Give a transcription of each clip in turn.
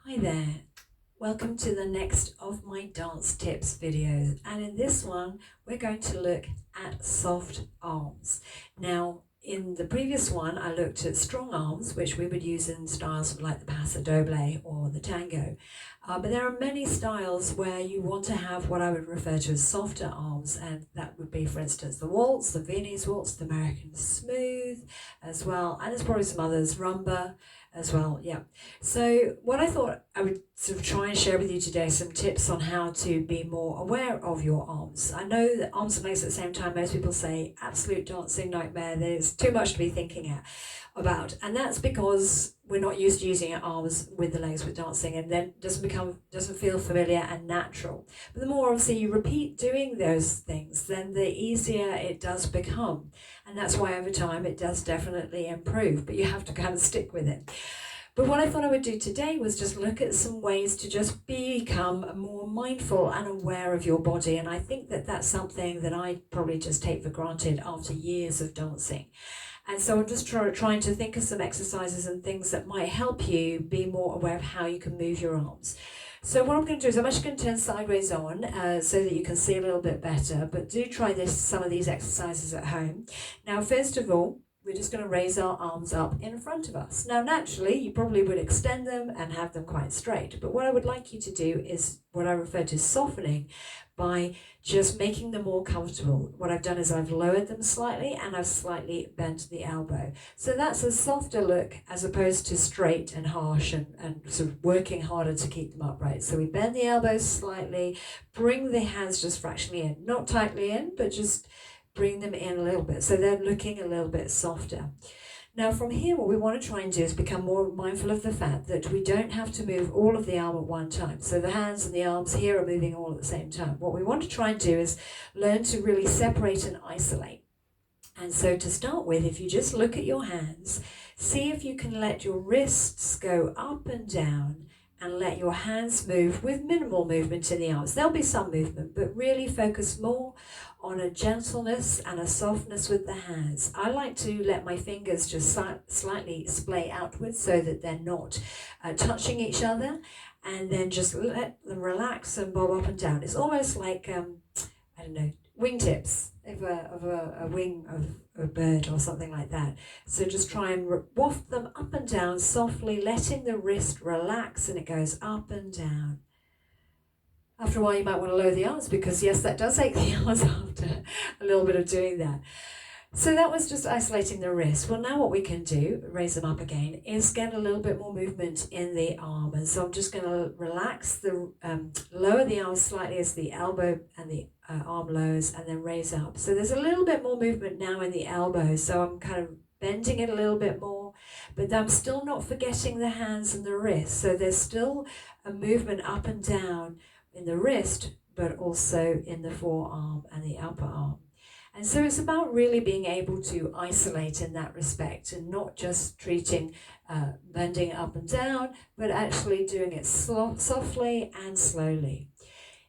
Hi there, welcome to the next of my dance tips videos, and in this one we're going to look at soft arms. Now in the previous one I looked at strong arms, which we would use in styles like the paso doble or the tango, but there are many styles where you want to have what I would refer to as softer arms, and that would be, for instance, the waltz, the Viennese waltz, the American smooth as well, and there's probably some others, rumba as well, yeah. So what I thought I would sort of try and share with you today, some tips on how to be more aware of your arms. I know that arms and legs at the same time, most people say absolute dancing nightmare, there's too much to be thinking about, and that's because we're not used to using our arms with the legs with dancing, and then doesn't feel familiar and natural. But the more obviously you repeat doing those things, then the easier it does become, and that's why over time it does definitely improve, but you have to kind of stick with it. But what I thought I would do today was just look at some ways to just become more mindful and aware of your body. And I think that that's something that I probably just take for granted after years of dancing. And so I'm just trying to think of some exercises and things that might help you be more aware of how you can move your arms. So what I'm going to do is I'm actually going to turn sideways on so that you can see a little bit better. But do try some of these exercises at home. Now, first of all, we're just going to raise our arms up in front of us. Now, naturally, you probably would extend them and have them quite straight. But what I would like you to do is what I refer to softening, by just making them more comfortable. What I've done is I've lowered them slightly and I've slightly bent the elbow. So that's a softer look as opposed to straight and harsh and sort of working harder to keep them upright. So we bend the elbows slightly, bring the hands just fractionally in, not tightly in, but just bring them in a little bit, so they're looking a little bit softer. Now from here, what we want to try and do is become more mindful of the fact that we don't have to move all of the arm at one time. So the hands and the arms here are moving all at the same time. What we want to try and do is learn to really separate and isolate. And so to start with, if you just look at your hands, see if you can let your wrists go up and down and let your hands move with minimal movement in the arms. There'll be some movement, but really focus more on a gentleness and a softness with the hands. I like to let my fingers just slightly splay outwards so that they're not touching each other, and then just let them relax and bob up and down. It's almost like, I don't know, wingtips of a wing of a bird or something like that. So just try and waft them up and down softly, letting the wrist relax, and it goes up and down. After a while you might want to lower the arms, because yes, that does ache the arms after a little bit of doing that. So that was just isolating the wrist. Well, now what we can do, raise them up again, is get a little bit more movement in the arm. And so I'm just going to relax lower the arms slightly as the elbow and the arm lowers, and then raise up. So there's a little bit more movement now in the elbow. So I'm kind of bending it a little bit more, but I'm still not forgetting the hands and the wrist. So there's still a movement up and down in the wrist, but also in the forearm and the upper arm. And so it's about really being able to isolate in that respect, and not just treating bending up and down, but actually doing it softly and slowly.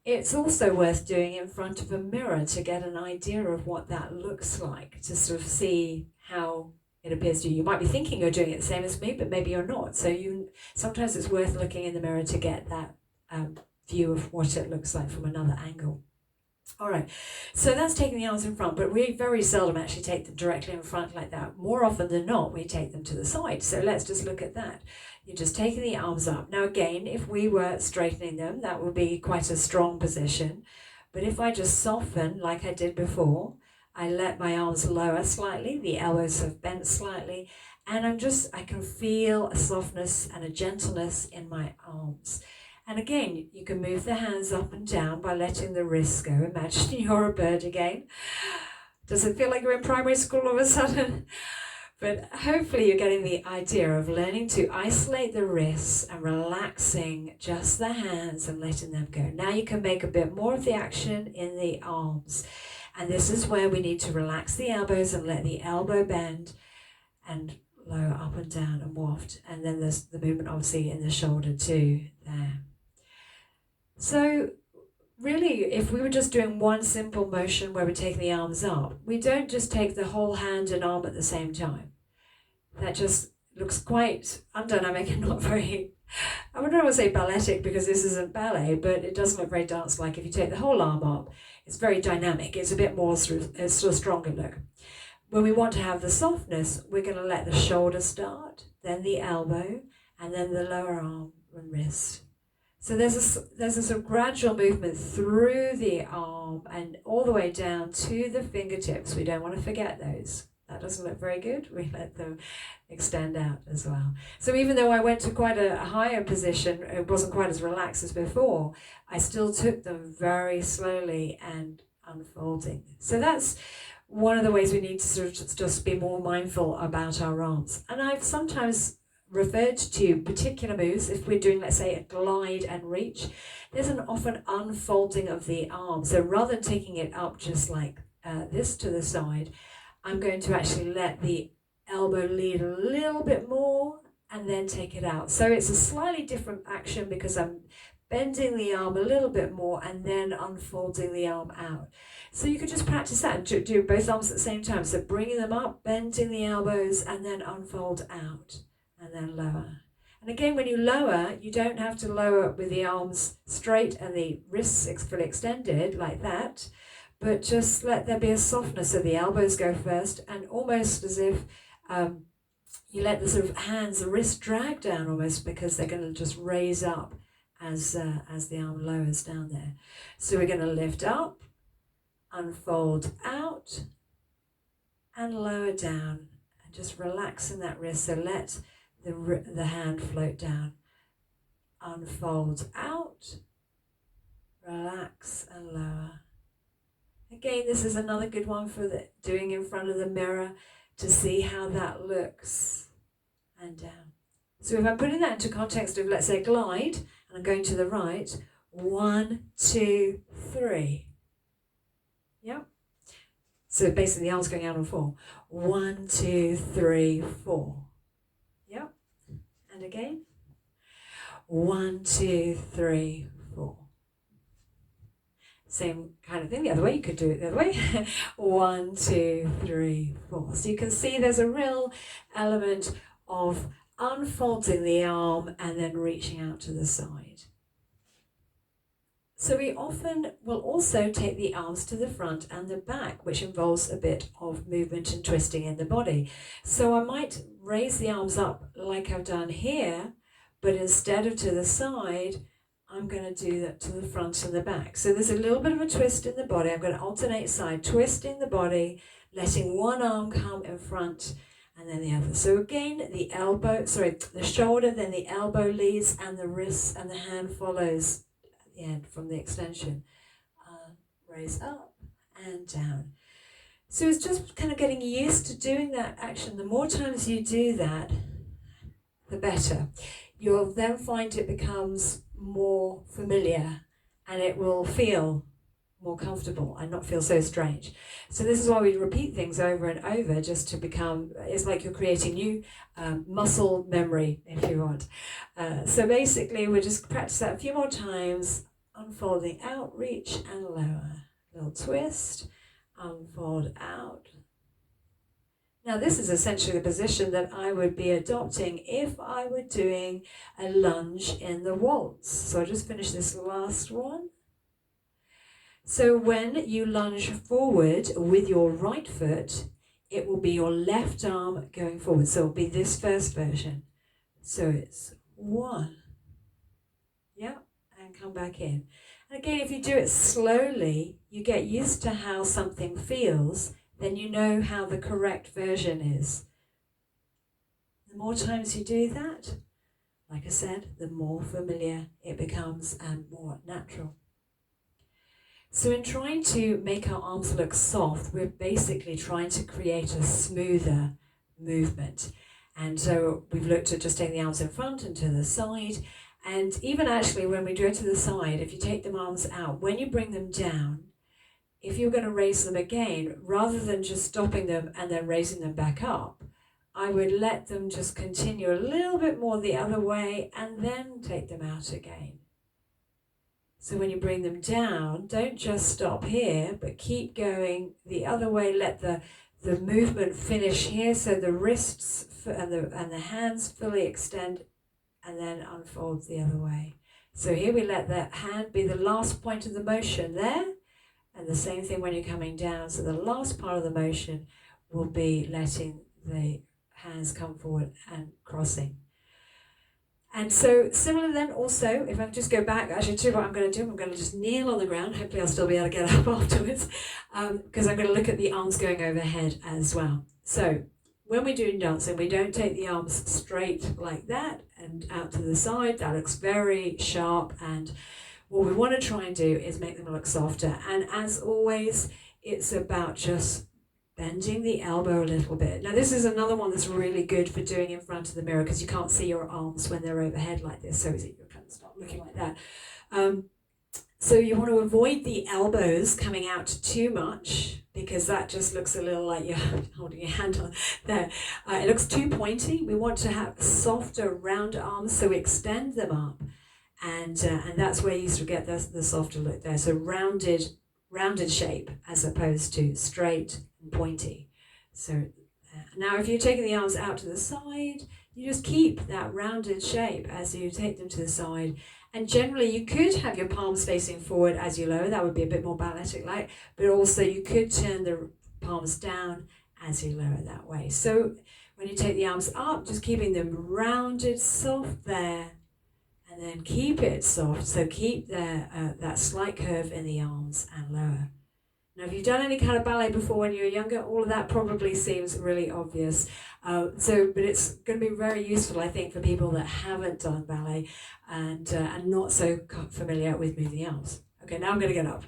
It's also worth doing in front of a mirror to get an idea of what that looks like, to sort of see how it appears to you. You might be thinking you're doing it the same as me, but maybe you're not. So sometimes it's worth looking in the mirror to get that view of what it looks like from another angle. All right, so that's taking the arms in front, but we very seldom actually take them directly in front like that. More often than not, we take them to the side. So let's just look at that. You're just taking the arms up. Now again, if we were straightening them, that would be quite a strong position. But if I just soften like I did before, I let my arms lower slightly, the elbows have bent slightly, and I can feel a softness and a gentleness in my arms. And again, you can move the hands up and down by letting the wrists go. Imagine you're a bird again. Does it feel like you're in primary school all of a sudden? But hopefully you're getting the idea of learning to isolate the wrists and relaxing just the hands and letting them go. Now you can make a bit more of the action in the arms. And this is where we need to relax the elbows and let the elbow bend and lower up and down and waft. And then there's the movement obviously in the shoulder too there. So really, if we were just doing one simple motion where we're taking the arms up, we don't just take the whole hand and arm at the same time. That just looks quite undynamic and not very I wouldn't want to say balletic because this isn't ballet, but it does look very dance-like. If you take the whole arm up, it's very dynamic. It's a bit more sort of stronger look. When we want to have the softness, we're going to let the shoulder start, then the elbow, and then the lower arm and wrist. So there's a sort of gradual movement through the arm and all the way down to the fingertips. We don't want to forget those. That doesn't look very good. We let them extend out as well. So even though I went to quite a higher position, it wasn't quite as relaxed as before, I still took them very slowly and unfolding. So that's one of the ways we need to sort of just be more mindful about our arms. And I've sometimes referred to particular moves. If we're doing, let's say, a glide and reach, there's an often unfolding of the arm. So rather than taking it up just like this to the side, I'm going to actually let the elbow lead a little bit more and then take it out. So it's a slightly different action because I'm bending the arm a little bit more and then unfolding the arm out. So you could just practice that and do both arms at the same time. So bringing them up, bending the elbows, and then unfold out, and then lower. And again, when you lower, you don't have to lower with the arms straight and the wrists fully extended like that, but just let there be a softness. So the elbows go first, and almost as if you let the sort of hands, the wrist drag down almost, because they're going to just raise up as the arm lowers down there. So we're going to lift up, unfold out, and lower down, and just relax in that wrist. So let the hand float down, unfold out, relax and lower. Again, this is another good one for doing in front of the mirror to see how that looks, and down. So if I'm putting that into context of, let's say, glide, and I'm going to the right, 1, 2, 3. Yep. So basically the arm's going out on 4. 1, 2, 3, 4. Yep. And again. 1, 2, 3, 4. Same kind of thing the other way. You could do it the other way. 1, 2, 3, 4. So you can see there's a real element of unfolding the arm and then reaching out to the side. So we often will also take the arms to the front and the back, which involves a bit of movement and twisting in the body. So I might raise the arms up like I've done here, but instead of to the side, I'm going to do that to the front and the back. So there's a little bit of a twist in the body. I'm going to alternate side, twisting the body, letting one arm come in front and then the other. So again, the shoulder, then the elbow leads, and the wrist and the hand follows at the end from the extension. Raise up and down. So it's just kind of getting used to doing that action. The more times you do that, the better. You'll then find it becomes more familiar and it will feel more comfortable and not feel so strange. So this is why we repeat things over and over, just to become, it's like you're creating new muscle memory, if you want. So basically we'll just practice that a few more times, unfolding out, reach and lower. Little twist, unfold out. Now this is essentially the position that I would be adopting if I were doing a lunge in the waltz. So I'll just finish this last one. So when you lunge forward with your right foot, it will be your left arm going forward. So it'll be this first version. So it's 1. Yeah, and come back in. And again, if you do it slowly, you get used to how something feels, then you know how the correct version is. The more times you do that, like I said, the more familiar it becomes and more natural. So in trying to make our arms look soft, we're basically trying to create a smoother movement. And so we've looked at just taking the arms in front and to the side. And even actually when we go to the side, if you take the arms out, when you bring them down, if you're going to raise them again, rather than just stopping them and then raising them back up, I would let them just continue a little bit more the other way and then take them out again. So when you bring them down, don't just stop here, but keep going the other way. Let the movement finish here, so the wrists and the hands fully extend and then unfold the other way. So here we let the hand be the last point of the motion there, and the same thing when you're coming down. So the last part of the motion will be letting the hands come forward and crossing. And so similar then also, if I just go back, actually to what I'm going to do, I'm going to just kneel on the ground. Hopefully I'll still be able to get up afterwards, because I'm going to look at the arms going overhead as well. So when we're doing dancing, we don't take the arms straight like that and out to the side. That looks very sharp, and what we want to try and do is make them look softer. And as always, it's about just bending the elbow a little bit. Now this is another one that's really good for doing in front of the mirror, because you can't see your arms when they're overhead like this, so you're kind of start looking like that. So you want to avoid the elbows coming out too much, because that just looks a little like you're holding your hand on there. It looks too pointy. We want to have softer, round arms, so we extend them up, and that's where you sort of get the softer look there. So rounded shape as opposed to straight and pointy. So now if you're taking the arms out to the side, you just keep that rounded shape as you take them to the side. And generally you could have your palms facing forward as you lower. That would be a bit more balletic-like, but also you could turn the palms down as you lower that way. So when you take the arms up, just keeping them rounded, soft there, and then keep it soft. So keep that slight curve in the arms and lower. Now, if you've done any kind of ballet before when you were younger, all of that probably seems really obvious. But it's going to be very useful, I think, for people that haven't done ballet and not so familiar with moving arms. Okay, now I'm going to get up.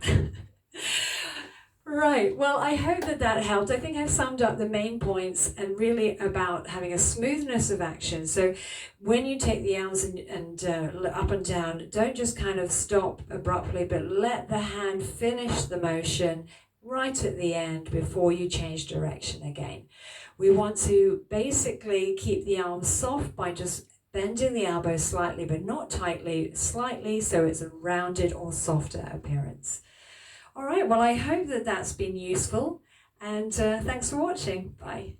Right, well, I hope that helped. I think I've summed up the main points, and really about having a smoothness of action. So when you take the arms and up and down, don't just kind of stop abruptly, but let the hand finish the motion right at the end before you change direction again. We want to basically keep the arms soft by just bending the elbow slightly, but not tightly, slightly, so it's a rounded or softer appearance. All right, well, I hope that's been useful, and thanks for watching. Bye.